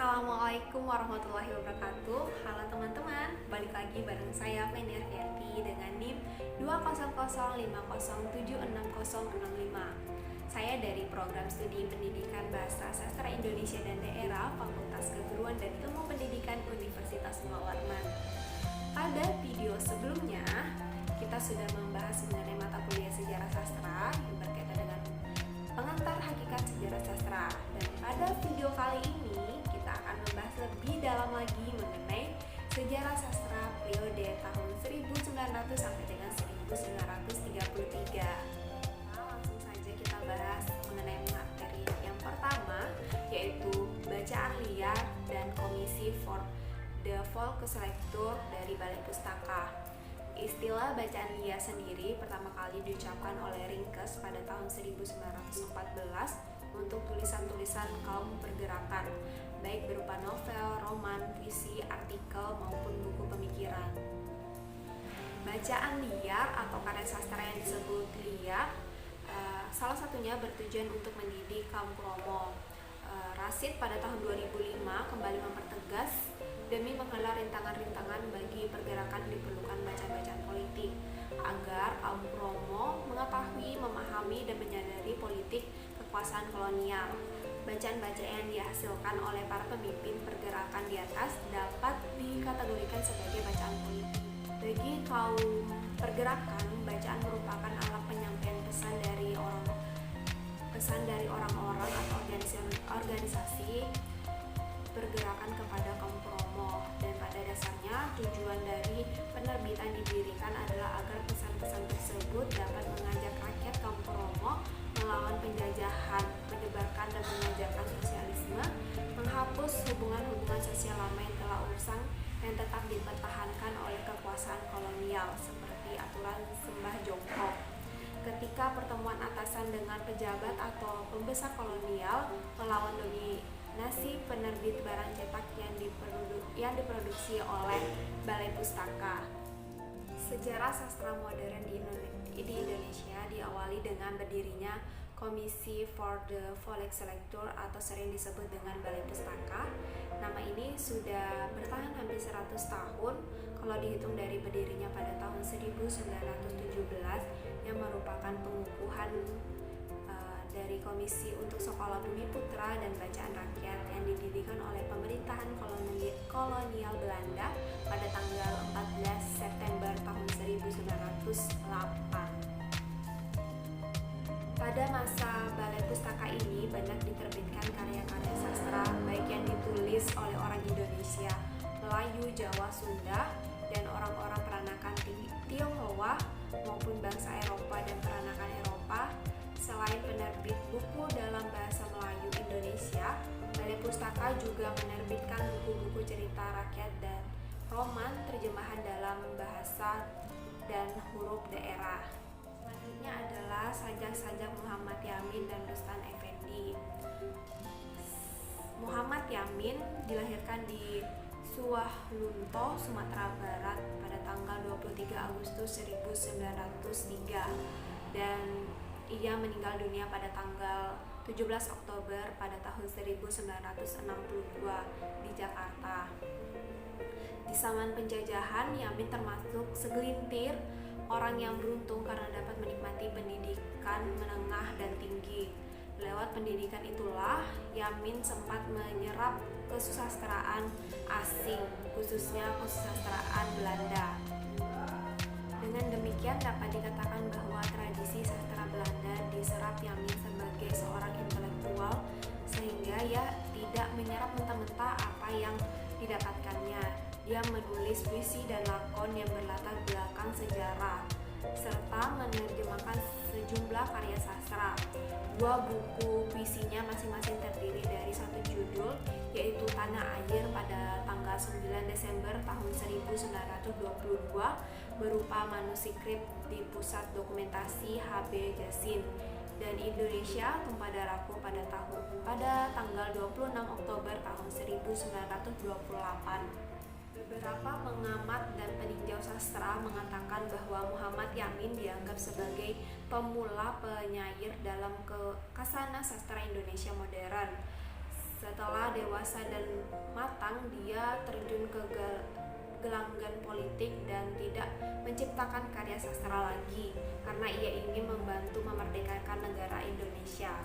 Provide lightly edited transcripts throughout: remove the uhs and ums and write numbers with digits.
Assalamualaikum warahmatullahi wabarakatuh. Halo teman-teman, balik lagi bareng saya Feni Arfianti dengan NIM 20050706065. Saya dari Program Studi Pendidikan Bahasa Sastra Indonesia dan Daerah Fakultas Keguruan dan Ilmu Pendidikan Universitas Muhammad. Pada video sebelumnya, kita sudah membahas mengenai mata kuliah sejarah sastra yang berkaitan dengan pengantar hakikat sejarah sastra. Dan pada video kali ini kita akan membahas lebih dalam lagi mengenai sejarah sastra periode tahun 1900 sampai dengan 1933. Nah, langsung saja kita bahas mengenai materi yang pertama, yaitu bacaan liar dan komisi for the Volkslecture dari Balai Pustaka. Istilah bacaan liar sendiri pertama kali diucapkan oleh Ringkes pada tahun 1914 untuk tulisan-tulisan kaum pergerakan, baik berupa novel, roman, puisi, artikel, maupun buku pemikiran. Bacaan liar atau karya sastra yang disebut liar, salah satunya bertujuan untuk mendidik kaum kromo. Rashid pada tahun 2005 kembali mempertegas demi menggelar rintangan-rintangan bagi pergerakan diperlukan bacaan-bacaan politik agar kaum kromo mengetahui, memahami, dan menyadari politik kekuasaan kolonial. Bacaan-bacaan yang dihasilkan oleh para pemimpin pergerakan di atas dapat dikategorikan sebagai bacaan politik. Bagi kaum pergerakan, bacaan merupakan alat penyampaian pesan dari orang-orang atau organisasi pergerakan kepada kaum kromo, dan pada dasarnya tujuan dari penerbitan didirikan adalah agar pesan-pesan tersebut dapat mengajak rakyat kaum kromo melawan penjajahan, menyebarkan dan mengajarkan sosialisme, menghapus hubungan-hubungan sosial lama yang telah usang yang tetap dipertahankan oleh kekuasaan kolonial seperti aturan sembah jongkok. Ketika pertemuan atasan dengan pejabat atau pembesar kolonial melawan dominasi penerbit barang cetak yang diproduksi oleh Balai Pustaka. Sejarah sastra modern di Indonesia diawali dengan berdirinya Komisi for the Volkslecture atau sering disebut dengan Balai Pustaka. Nama ini sudah bertahan hampir 100 tahun kalau dihitung dari berdirinya pada tahun 1917 yang merupakan pengukuhan dari Komisi untuk Sekolah Bumi Putra dan Bacaan Rakyat yang didirikan oleh pemerintahan kolonial Belanda pada tanggal 14 September tahun 1908. Pada masa Balai Pustaka ini banyak diterbitkan karya-karya sastra baik yang ditulis oleh orang Indonesia, Melayu, Jawa, Sunda, dan orang-orang peranakan Tionghoa maupun bangsa Eropa dan peranakan Eropa. Selain penerbit buku dalam bahasa Melayu Indonesia, Balai Pustaka juga menerbitkan buku-buku cerita rakyat dan roman terjemahan dalam bahasa dan huruf daerah. Selanjutnya adalah sajak-sajak Muhammad Yamin dan Rustan Effendi. Muhammad Yamin dilahirkan di Suwahlunto, Sumatera Barat pada tanggal 23 Agustus 1903 dan ia meninggal dunia pada tanggal 17 Oktober pada tahun 1962 di Jakarta. Di zaman penjajahan, Yamin termasuk segelintir orang yang beruntung karena dapat menikmati pendidikan menengah dan tinggi. Lewat pendidikan itulah, Yamin sempat menyerap kesusastraan asing, khususnya kesusastraan Belanda. Dengan demikian dapat dikatakan bahwa tradisi sastra Belanda diserap Yamin sebagai seorang intelektual, sehingga ia tidak menyerap mentah-mentah apa yang didapatkannya. Dia menulis puisi dan lakon yang berlatar belakang sejarah, serta menerjemahkan sejumlah karya sastra. Dua buku puisinya masing-masing terdiri dari satu judul, yaitu Tanah Air pada tanggal 9 Desember tahun 1922 berupa manuskrip di Pusat Dokumentasi H.B. Jassin, dan Indonesia Tumpah Darahku pada tanggal 26 Oktober tahun 1928. Beberapa pengamat dan peninjau sastra mengatakan bahwa Muhammad Yamin dianggap sebagai pemula penyair dalam kekhasan sastra Indonesia modern. Setelah dewasa dan matang, dia terjun ke gelanggang politik dan tidak menciptakan karya sastra lagi karena ia ingin membantu memerdekakan negara Indonesia.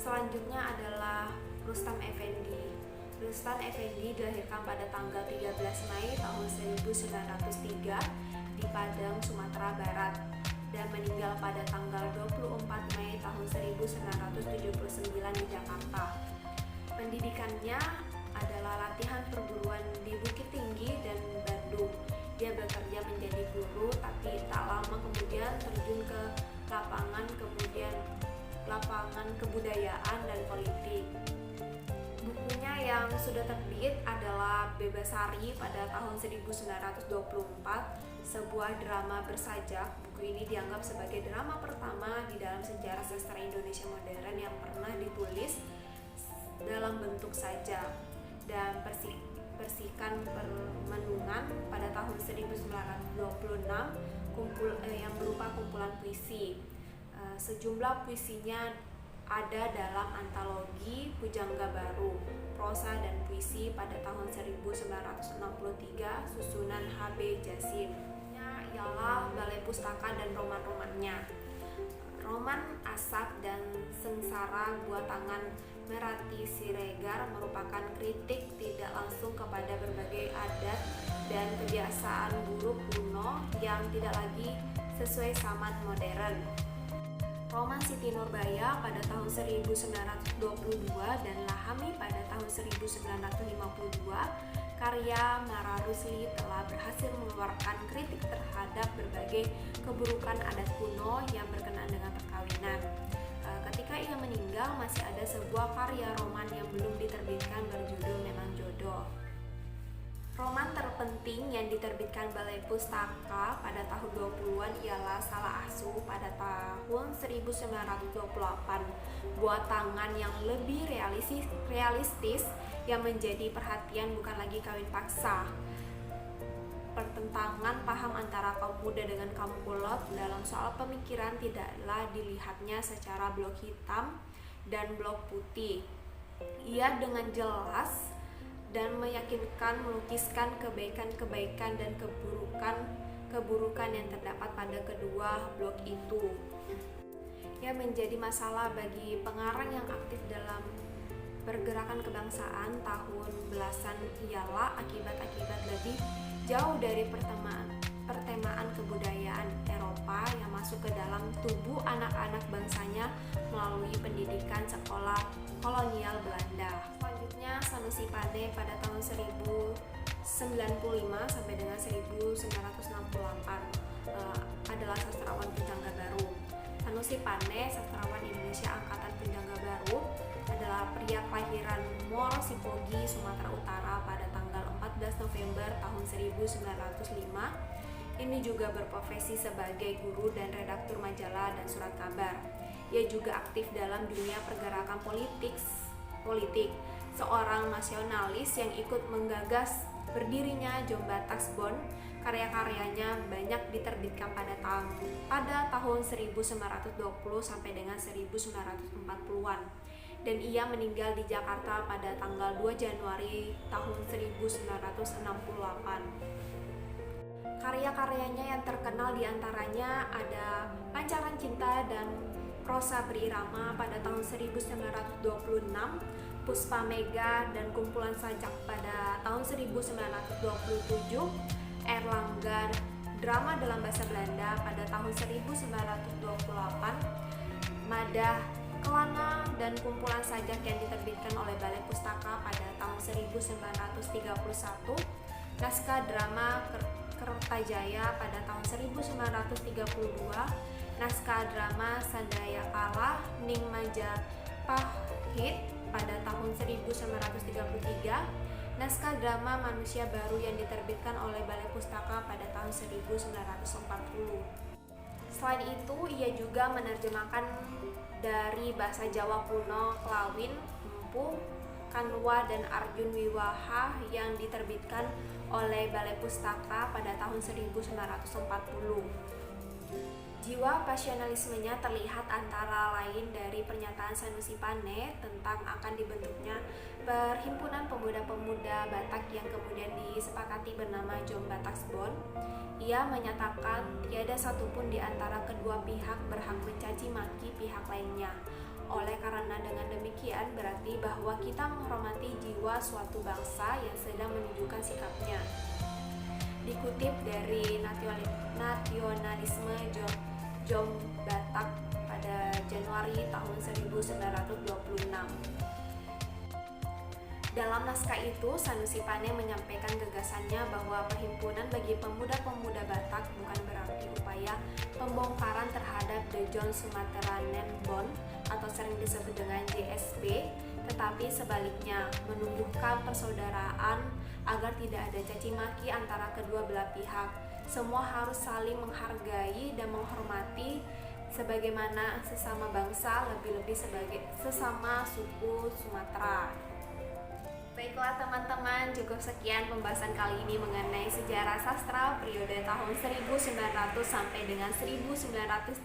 Selanjutnya adalah Rustam Effendi. Rustam Effendi dilahirkan pada tanggal 13 Mei tahun 1903 di Padang, Sumatera Barat dan meninggal pada tanggal 24 Mei tahun 1979 di Jakarta. Pendidikannya adalah latihan perguruan di Bukit Tinggi dan Bandung. Dia bekerja menjadi guru, tapi tak lama kemudian terjun ke lapangan kebudayaan dan politik. Bukunya yang sudah terbit adalah Bebasari pada tahun 1924, sebuah drama bersajak. Buku ini dianggap sebagai drama pertama di dalam sejarah sastra Indonesia modern yang pernah ditulis dalam bentuk sajak, dan Persikan Permenungan pada tahun 1926 yang berupa kumpulan puisi. Sejumlah puisinya ada dalam antologi Pujangga Baru, prosa dan puisi pada tahun 1963 susunan H.B. Jasin. Ialah Balai Pustaka dan roman-romannya. Roman Asap dan Sengsara buah tangan Merati Siregar merupakan kritik tidak langsung kepada berbagai adat dan kebiasaan buruk kuno yang tidak lagi sesuai zaman modern. Roman Siti Nurbaya pada tahun 1922 dan Lahami pada tahun 1952, karya Mara Rusli telah berhasil mengeluarkan kritik terhadap berbagai keburukan adat kuno yang berkenaan dengan perkawinan. Ketika ia meninggal, masih ada sebuah karya roman yang belum diterbitkan berjudul Memang Jodoh. Roman terpenting yang diterbitkan Balai Pustaka pada tahun 20-an ialah Salah Asuh pada tahun 1928, buat tangan yang lebih realistis yang menjadi perhatian bukan lagi kawin paksa. Pertentangan paham antara kaum muda dengan kaum kulot dalam soal pemikiran tidaklah dilihatnya secara blok hitam dan blok putih. Ia dengan jelas dan meyakinkan melukiskan kebaikan-kebaikan dan keburukan yang terdapat pada kedua blok itu. Yang menjadi masalah bagi pengarang yang aktif dalam pergerakan kebangsaan tahun belasan ialah akibat-akibat lebih jauh dari pertemaan kebudayaan Eropa yang masuk ke dalam tubuh anak-anak bangsanya melalui pendidikan sekolah kolonial Belanda. Selanjutnya Sanusi Pane pada tahun 1095 sampai dengan 1968 adalah sastrawan Pujangga Baru. Sanusi Pane, sastrawan Indonesia angkatan Pujangga Baru, adalah pria kelahiran Mor Sipogi, Sumatera Utara pada tanggal 14 November tahun 1905. Ini juga berprofesi sebagai guru dan redaktur majalah dan surat kabar. Ia juga aktif dalam dunia pergerakan politik, seorang nasionalis yang ikut menggagas berdirinya Jombataksbon. Karya-karyanya banyak diterbitkan pada tahun 1920 sampai dengan 1940-an. Dan ia meninggal di Jakarta pada tanggal 2 Januari tahun 1968. Karya-karyanya yang terkenal diantaranya ada Pancaran Cinta dan Prosa Berirama pada tahun 1926, Puspa Mega dan Kumpulan Sajak pada tahun 1927, Erlangga, Drama dalam Bahasa Belanda pada tahun 1928, Madah, Kelana dan Kumpulan Sajak yang diterbitkan oleh Balai Pustaka pada tahun 1931, Naskah Drama Kertajaya pada tahun 1932, Naskah Drama Sandayakala Ning Majapahit pada tahun 1933, Naskah Drama Manusia Baru yang diterbitkan oleh Balai Pustaka pada tahun 1940. Selain itu, ia juga menerjemahkan dari bahasa Jawa kuno Kelawin, Empu, Kanwa, dan Arjun Wiwaha yang diterbitkan oleh Balai Pustaka pada tahun 1940. Jiwa pasionalismenya terlihat antara lain dari pernyataan Sanusi Pane tentang akan dibentuknya Perhimpunan Pemuda-Pemuda Batak yang kemudian disepakati bernama Jom Bataksbon. Ia menyatakan tiada satupun di antara kedua pihak berhak mencaci maki pihak lainnya. Oleh karena dengan demikian berarti bahwa kita menghormati jiwa suatu bangsa yang sedang menunjukkan sikapnya. Dikutip dari Nasionalisme Jom Batak pada Januari tahun 1926. Dalam naskah itu, Sanusi Pane menyampaikan gagasannya bahwa perhimpunan bagi pemuda-pemuda Batak bukan berarti upaya pembongkaran terhadap The John Sumateran Bond atau sering disebut dengan JSB, tetapi sebaliknya menumbuhkan persaudaraan agar tidak ada caci maki antara kedua belah pihak. Semua harus saling menghargai dan menghormati sebagaimana sesama bangsa, lebih-lebih sebagai sesama suku Sumatera. Baiklah teman-teman, cukup sekian pembahasan kali ini mengenai sejarah sastra periode tahun 1900 sampai dengan 1933.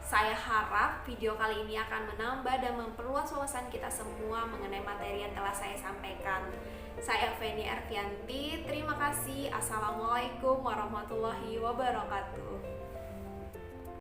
Saya harap video kali ini akan menambah dan memperluas wawasan kita semua mengenai materi yang telah saya sampaikan. Saya Feni Ervianti, terima kasih. Assalamualaikum warahmatullahi wabarakatuh.